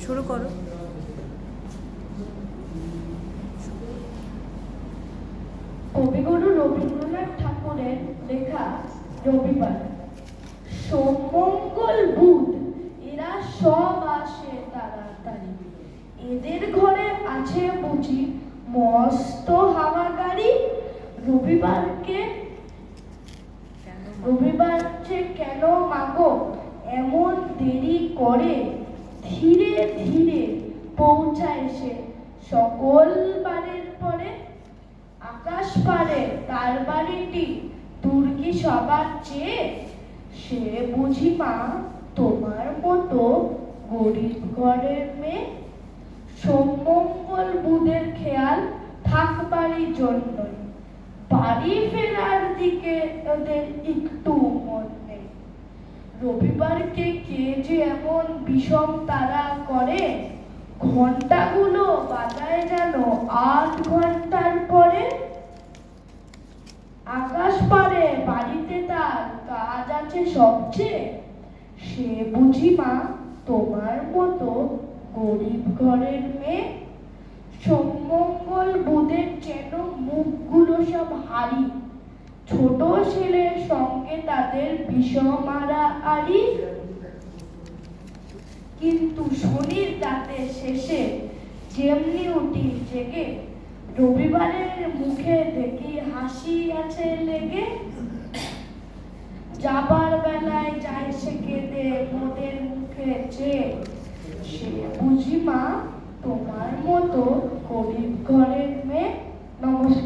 শুরু করো। কবিগুরু রবীন্দ্রনাথ ঠাকুরের লেখা রবিবার। সোমঙ্গল বুধ এরা সব আসে তাড়াতাড়ি, এদের ঘরে আছে বুঝি মস্ত হাওয়াগাড়ি। রবিবারকে রবিবার যে কেন মাগো এমন দেরি করে, ধীরে ধীরে পৌঁছায় সে সকল বারের পরে। আকাশ পারে তার বাড়িটি দূর কি সবার চেয়ে, সে বুঝি মা তোমার মতো গরিব ঘরের মেয়ে। সোমঙ্গল বুধের খেয়াল থাকবারই জন্যই, বাড়ি ফেরার দিকে ওদের একটু মন নেই। রবিবারকে কে যে এমন বিষম তারা করে, ঘন্টাগুলো বাজায় যেন 8 ঘন্টার পরে। আকাশ পারে বাড়িতে তার কাজ আছে সবচেয়ে, সে বুঝি মা তোমার মতো গরিব ঘরের মেয়ে। সোমঙ্গল বুধের যেন মুখগুলো সব হারি, ছোট ছেলের সঙ্গে তাদের বিষমারা আড়ি। কিন্তু শনির রাতের শেষে যেমনি উঠি জেগে, রবিবারের মুখে দেখি হাসি আছে লেগে। যাবার বেলায় যায় সে কেঁদে মোদের মুখে চেয়ে, সে বুঝি মা তোমার মতো গরিব ঘরের মেয়ে। নমস্কার।